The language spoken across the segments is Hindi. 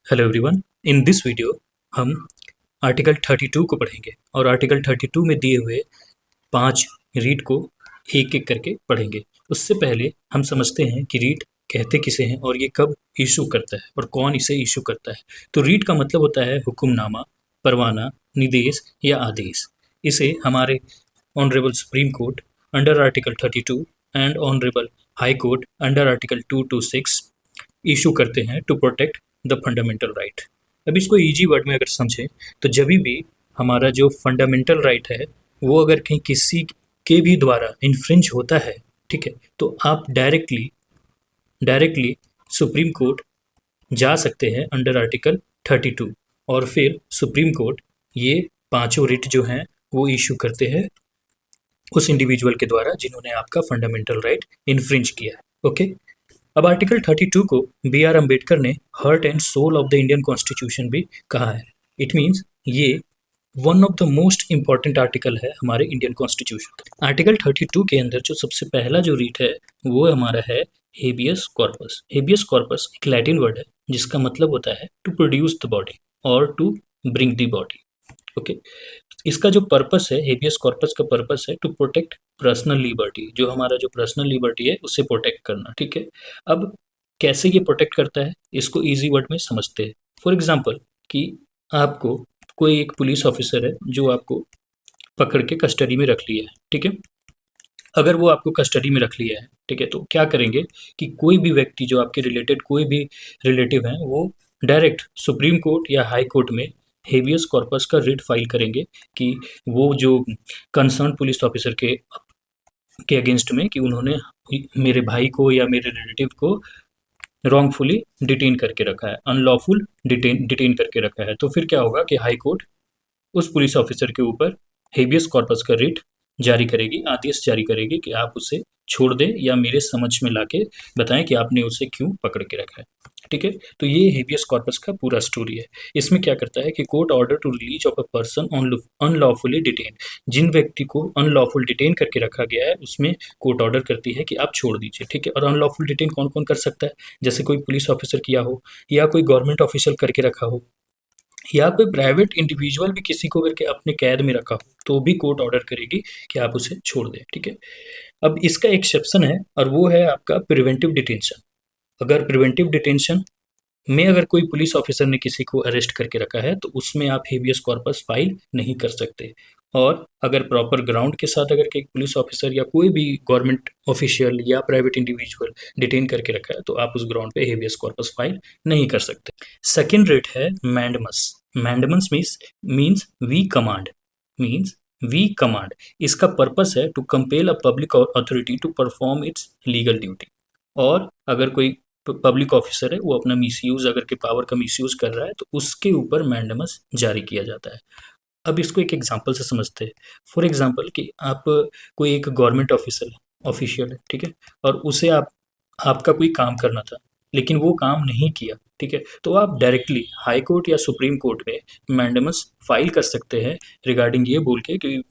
Hello everyone. In this video हम आर्टिकल 32 को पढ़ेंगे और आर्टिकल 32 में दिए हुए 5 रीट को एक एक करके पढ़ेंगे। उससे पहले हम समझते हैं कि रीट कहते किसे हैं और ये कब इशू करता है और कौन इसे इशू करता है। तो रीट का मतलब होता है हुक्मनामा, परवाना, निर्देश या आदेश। इसे हमारे honourable supreme court under article 32 and honourable high court under article 226 issue करते हैं to protect the fundamental right. अब इसको इजी वर्ड में अगर समझें तो जब भी हमारा जो फंडामेंटल राइट है वो अगर कहीं किसी के भी द्वारा इन्फ्रिंज होता है, ठीक है, तो आप डायरेक्टली सुप्रीम कोर्ट जा सकते हैं अंडर आर्टिकल 32 और फिर सुप्रीम कोर्ट ये पांचों रिट जो हैं वो इशू करते हैं उस इंडिविजुअल के द्वारा जिन्होंने आपका फंडामेंटल राइट इन्फ्रिंज किया है। ओके। अब आर्टिकल 32 को बी आर अम्बेडकर ने heart and soul of the Indian constitution भी कहा है। इट मीन्स ये one of the most important article है हमारे इंडियन कॉन्स्टिट्यूशन का। आर्टिकल 32 के अंदर जो सबसे पहला जो रीट है वो हमारा है हेबियस कॉर्पस। हेबियस कॉर्पस एक लैटिन वर्ड है जिसका मतलब होता है टू प्रोड्यूस द बॉडी और to bring the body. Okay. इसका जो पर्पस है, हेबियस कॉर्पस का पर्पस है टू प्रोटेक्ट पर्सनल लिबर्टी, जो हमारा जो पर्सनल लिबर्टी है उसे प्रोटेक्ट करना। ठीक है। अब कैसे ये प्रोटेक्ट करता है इसको इजी वर्ड में समझते हैं। फॉर एग्जांपल कि आपको कोई एक पुलिस ऑफिसर है जो आपको पकड़ के कस्टडी में रख लिया है, ठीक है। अगर वो आपको कस्टडी में रख लिया है, ठीक है, तो क्या करेंगे कि कोई भी व्यक्ति जो आपके रिलेटेड कोई भी रिलेटिव है वो डायरेक्ट सुप्रीम कोर्ट या हाई कोर्ट में हेबियस कॉर्पस का रिट फाइल करेंगे कि वो जो कंसर्न पुलिस ऑफिसर के अगेंस्ट में कि उन्होंने मेरे भाई को या मेरे रिलेटिव को रॉन्गफुली डिटेन करके रखा है, अनलॉफुल डिटेन करके रखा है। तो फिर क्या होगा कि हाई कोर्ट उस पुलिस ऑफिसर के ऊपर हेबियस कॉर्पस का रिट जारी करेगी, आदेश जारी करेगी कि आप उसे छोड़ दें या मेरे समझ में लाके बताएं कि आपने उसे क्यों पकड़ के रखा है। ठीक है। तो ये हेबियस कॉर्पस का पूरा स्टोरी है। इसमें क्या करता है कि court order to release of a person unlawfully detain, जिन व्यक्ति को अनलॉफुल डिटेन करके रखा गया है उसमें कोर्ट ऑर्डर करती है कि आप छोड़ दीजिए। ठीक है। और अनलॉफुल डिटेन कौन कौन कर सकता है? जैसे कोई पुलिस ऑफिसर किया हो या कोई गवर्नमेंट ऑफिशियल करके रखा हो या कोई प्राइवेट इंडिविजुअल भी किसी को करके अपने कैद में रखा हो तो भी कोर्ट ऑर्डर करेगी कि आप उसे छोड़ दें। ठीक है। अब इसका एक्सेप्शन है और वो है आपका प्रिवेंटिव डिटेंशन। अगर प्रिवेंटिव डिटेंशन में अगर कोई पुलिस ऑफिसर ने किसी को अरेस्ट करके रखा है तो उसमें आप हेबियस कॉर्पस फाइल नहीं कर सकते। और अगर प्रॉपर ग्राउंड के साथ अगर एक पुलिस ऑफिसर या कोई भी गवर्नमेंट ऑफिशियल या प्राइवेट इंडिविजुअल डिटेन करके रखा है तो आप उस ग्राउंड पे हेबियस कॉर्पस फाइल नहीं कर सकते। सेकेंड रेट है mandamus. Mandamus means we command. इसका पर्पस है to compel a public authority to perform its legal duty. और अगर कोई पब्लिक ऑफिसर है वो अपना मिसयूज अगर के पावर का मिसयूज कर रहा है तो उसके ऊपर मैंडमस जारी किया जाता है। अब इसको एक एग्जांपल से समझते हैं। फॉर एग्जांपल कि आप कोई एक गवर्नमेंट ऑफिशियल है, ठीक है, और उसे आपका कोई काम करना था लेकिन वो काम नहीं किया, ठीक है, तो आप डायरेक्टली हाई कोर्ट या सुप्रीम कोर्ट में मैंडमस फाइल कर सकते हैं रिगार्डिंग ये बोल के कि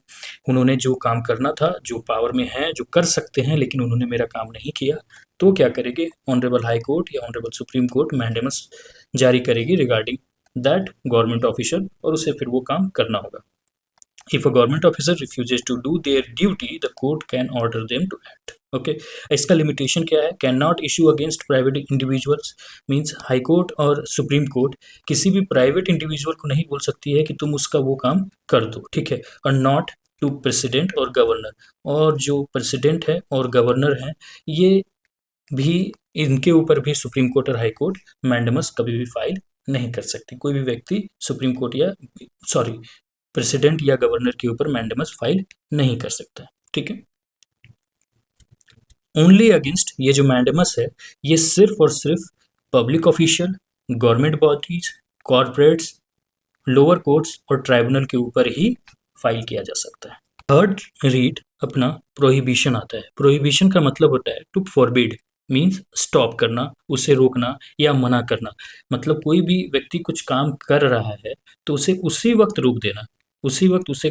उन्होंने जो काम करना था, जो पावर में है, जो कर सकते हैं लेकिन उन्होंने मेरा काम नहीं किया। तो क्या करेगी ऑनरेबल हाई कोर्ट या ऑनरेबल सुप्रीम कोर्ट मैंडेमस जारी करेगी रिगार्डिंग दैट गवर्नमेंट ऑफिशियल और उसे फिर वो काम करना होगा। If a government officer refuses to do their duty, the court can order them to act. Okay, इसका लिमिटेशन क्या है? Can not issue against private individuals. Means high court और सुप्रीम कोर्ट किसी भी प्राइवेट इंडिविजुअल को नहीं बोल सकती है कि तुम उसका वो काम कर दो, ठीक है। और नॉट टू प्रेसिडेंट और गवर्नर। और जो प्रेसिडेंट है और गवर्नर है ये भी, इनके ऊपर भी सुप्रीम कोर्ट और हाई कोर्ट मैंडमस कभी भी फाइल नहीं कर सकती। कोई भी व्यक्ति सुप्रीम कोर्ट या प्रेसिडेंट या गवर्नर के ऊपर मैंडमस फाइल नहीं कर सकता। ठीक है। ओनली अगेंस्ट, ये जो मैंडमस है ये सिर्फ और सिर्फ public official, government bodies, corporates, lower courts और ट्राइब्यूनल के ऊपर ही फाइल किया जा सकता है। थर्ड रीड अपना प्रोहिबिशन आता है। प्रोहिबिशन का मतलब होता है टू फॉरबिड, मीन्स स्टॉप करना, उसे रोकना या मना करना। मतलब कोई भी व्यक्ति कुछ काम कर रहा है तो उसे उसी वक्त रोक देना, उसी वक्त उस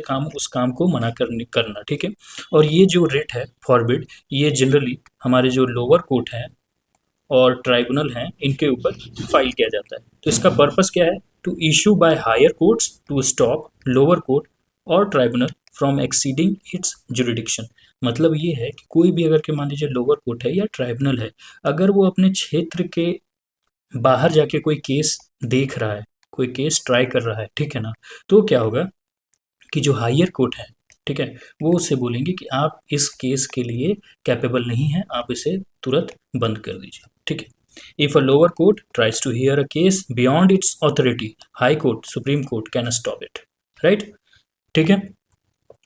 काम को मना करना। ठीक है। और ये जो रेट है फॉरबिड, ये जनरली हमारे जो लोअर कोर्ट है और ट्राइब्यूनल हैं इनके ऊपर फाइल किया जाता है। तो इसका पर्पस क्या है? To issue by higher courts to stop lower court और tribunal from exceeding its jurisdiction. मतलब ये है कि कोई भी अगर के मान लीजिए लोअर कोर्ट है या ट्राइब्यूनल है, अगर वो अपने क्षेत्र के बाहर जाके कोई केस देख रहा है, कोई केस ट्राई कर रहा है, ठीक है ना, तो क्या होगा कि जो हायर कोर्ट है, ठीक है, वो उससे बोलेंगे कि आप इस केस के लिए कैपेबल नहीं है, आप इसे तुरंत बंद कर दीजिए, ठीक है। If a lower court tries to hear a case beyond its authority, high court supreme court can stop it, right, ठीक है।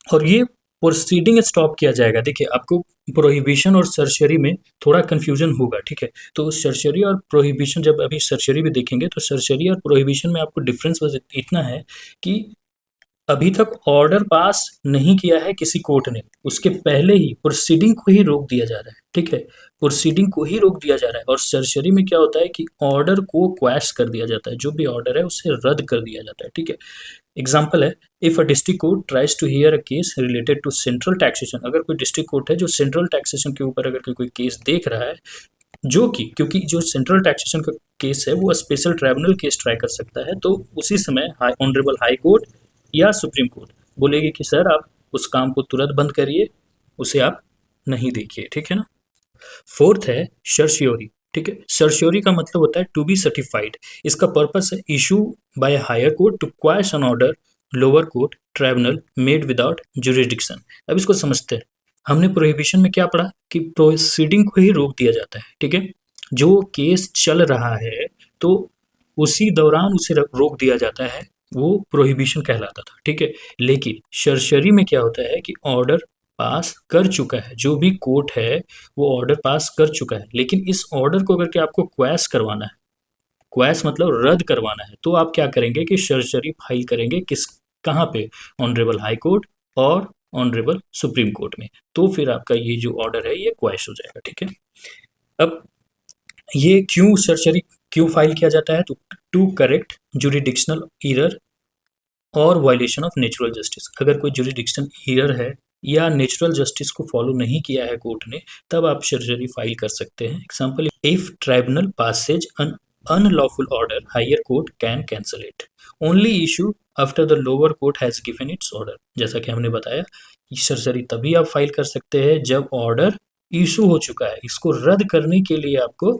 और ये प्रोसीडिंग स्टॉप किया जाएगा। देखिए आपको प्रोहिबिशन और सर्शरी में थोड़ा कंफ्यूजन होगा, ठीक है। तो सर्शरी और प्रोहिबिशन, जब अभी सर्शरी भी देखेंगे तो सर्शरी और प्रोहिबिशन में आपको डिफरेंस बस इतना है कि अभी तक ऑर्डर पास नहीं किया है किसी कोर्ट ने, उसके पहले ही प्रोसीडिंग को ही रोक दिया जा रहा है, ठीक है। प्रोसीडिंग को ही रोक दिया जा रहा है। और सर्जरी में क्या होता है कि ऑर्डर को क्वैश कर दिया जाता है, जो भी ऑर्डर है उसे रद्द कर दिया जाता है, ठीक है। एग्जाम्पल है, if a district court tries to hear a case related to central taxation, अगर कोई डिस्ट्रिक्ट कोर्ट है जो सेंट्रल टैक्सेशन के ऊपर अगर कोई केस देख रहा है, जो कि क्योंकि जो सेंट्रल टैक्सेशन का केस है वो स्पेशल ट्राइब्यूनल केस ट्राई कर सकता है, तो उसी समय हाई ऑनरेबल हाई कोर्ट या सुप्रीम कोर्ट बोलेगी कि सर आप उस काम को तुरंत बंद करिए, उसे आप नहीं देखिए, ठीक है ना। फोर्थ है सर्श्योरी, ठीक है। सर्श्योरी का मतलब होता है टू बी सर्टिफाइड। इसका पर्पस है issue by higher court to quash an order lower court tribunal made without jurisdiction. अब इसको समझते हैं। हमने प्रोहिबिशन में क्या पढ़ा कि प्रोसीडिंग को ही रोक दिया जाता है, ठीक है। जो केस चल रहा है तो उसी दौरान उसे रोक दिया जाता है, वो प्रोहिबिशन कहलाता था, ठीक है। लेकिन सर्शरी में क्या होता है कि ऑर्डर पास कर चुका है, जो भी कोर्ट है वो ऑर्डर पास कर चुका है, लेकिन इस ऑर्डर को अगर के आपको क्वैश करवाना है, क्वैश मतलब रद्द करवाना है, तो आप क्या करेंगे कि सर्जरी फाइल करेंगे किस, कहाँ पे, ऑनरेबल हाई कोर्ट और ऑनरेबल सुप्रीम कोर्ट में। तो फिर आपका ये जो ऑर्डर है ये क्वैश हो जाएगा, ठीक है। अब ये क्यों सर्जरी क्यों फाइल किया जाता है? तो टू करेक्ट जुरिडिक्शनल ईरर और वायलेशन ऑफ नेचुरल जस्टिस। अगर कोई जुरिडिक्शन ईरर है या नेचुरल जस्टिस को फॉलो नहीं किया है कोर्ट ने, तब आप सर्जरी फाइल कर सकते हैं। Example, if tribunal passes an unlawful order higher court can cancel it, only issue after the lower court has given its order. जैसा कि हमने बताया, सर्जरी तभी आप फाइल कर सकते हैं जब ऑर्डर इशू हो चुका है, इसको रद्द करने के लिए आपको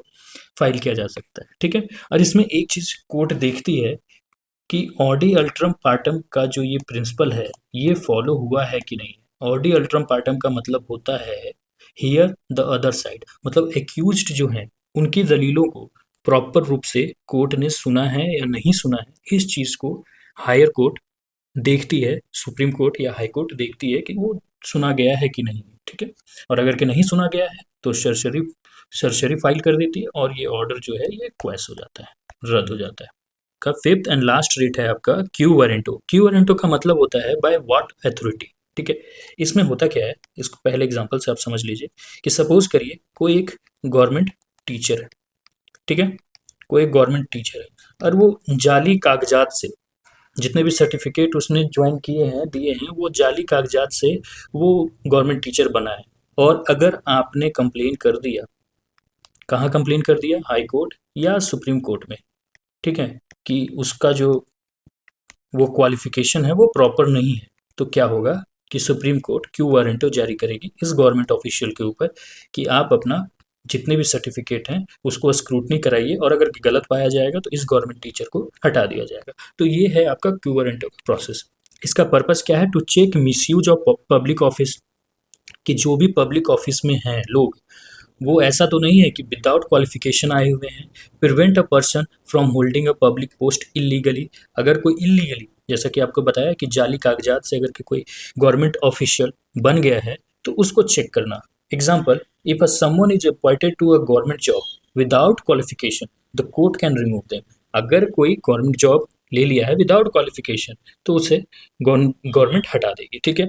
फाइल किया जा सकता है, ठीक है। और इसमें एक चीज कोर्ट देखती है कि ऑडी अल्ट्रम पार्टम का जो ये प्रिंसिपल है ये फॉलो हुआ है कि नहीं। ऑडी अल्ट्रम पार्टम का मतलब होता है हियर द अदर साइड, मतलब एक्यूज्ड जो हैं उनकी दलीलों को प्रॉपर रूप से कोर्ट ने सुना है या नहीं सुना है, इस चीज को हायर कोर्ट देखती है, सुप्रीम कोर्ट या हाई कोर्ट देखती है कि वो सुना गया है कि नहीं, ठीक है। और अगर के नहीं सुना गया है तो सर्शरी फाइल कर देती है और ये ऑर्डर जो है ये क्वैश हो जाता है, रद्द हो जाता है। का फिफ्थ एंड लास्ट रेट है आपका क्यू वारंटो। क्यू वारंटो का मतलब होता है बाय व्हाट अथॉरिटी, ठीक है। इसमें होता क्या है, इसको पहले एग्जांपल से आप समझ लीजिए कि सपोज करिए कोई एक गवर्नमेंट टीचर है, ठीक है। कोई एक गवर्नमेंट टीचर है और वो जाली कागजात से जितने भी सर्टिफिकेट उसने ज्वाइन किए हैं दिए हैं, वो जाली कागजात से वो गवर्नमेंट टीचर बना है। और अगर आपने कंप्लेन कर दिया, कहाँ कंप्लेन कर दिया, हाई कोर्ट या सुप्रीम कोर्ट में, ठीक है, कि उसका जो वो क्वालिफिकेशन है वो प्रॉपर नहीं है, तो क्या होगा कि सुप्रीम कोर्ट क्यू वारंटो जारी करेगी इस गवर्नमेंट ऑफिशियल के ऊपर कि आप अपना जितने भी सर्टिफिकेट हैं उसको स्क्रूटनी कराइए और अगर गलत पाया जाएगा तो इस गवर्नमेंट टीचर को हटा दिया जाएगा। तो ये है आपका क्यू वारंटो का प्रोसेस। इसका पर्पस क्या है? To check misuse of public office, कि जो भी पब्लिक ऑफिस में हैं लोग, वो ऐसा तो नहीं है कि विदाउट क्वालिफिकेशन आए हुए हैं। Prevent a person from holding a public post illegally, अगर कोई इलीगली, जैसा कि आपको बताया कि जाली कागजात से अगर कोई गवर्नमेंट ऑफिशियल बन गया है तो उसको चेक करना। Example, if a someone is appointed to a government job without qualification the court can remove them. अगर कोई गवर्नमेंट जॉब ले लिया है विदाउट क्वालिफिकेशन तो उसे गवर्नमेंट हटा देगी, ठीक है।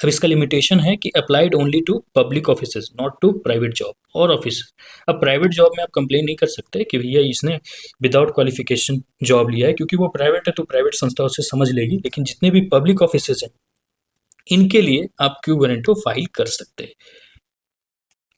अब इसका लिमिटेशन है कि applied only to public offices not to private job और ऑफिस। अब प्राइवेट जॉब में आप कंप्लेन नहीं कर सकते कि भैया इसने विदाउट क्वालिफिकेशन जॉब लिया है, क्योंकि वो प्राइवेट है तो प्राइवेट संस्था उसे समझ लेगी। लेकिन जितने भी पब्लिक ऑफिसेज हैं इनके लिए आप क्यू वारंटो फाइल कर सकते हैं,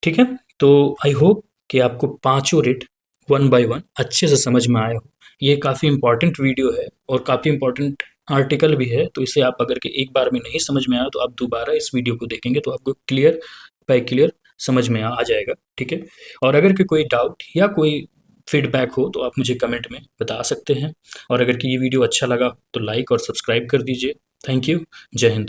ठीक है। तो आई होप कि आपको पाँचों रिट 1 बाय 1 अच्छे से समझ में आया हो। ये काफ़ी इम्पोर्टेंट वीडियो है और काफ़ी इम्पोर्टेंट आर्टिकल भी है, तो इसे आप अगर के एक बार में नहीं समझ में आया तो आप दोबारा इस वीडियो को देखेंगे तो आपको क्लियर बाय क्लियर समझ में आ जाएगा, ठीक है। और अगर कि कोई डाउट या कोई फीडबैक हो तो आप मुझे कमेंट में बता सकते हैं। और अगर कि ये वीडियो अच्छा लगा तो लाइक और सब्सक्राइब कर दीजिए। Thank you. जय हिंद।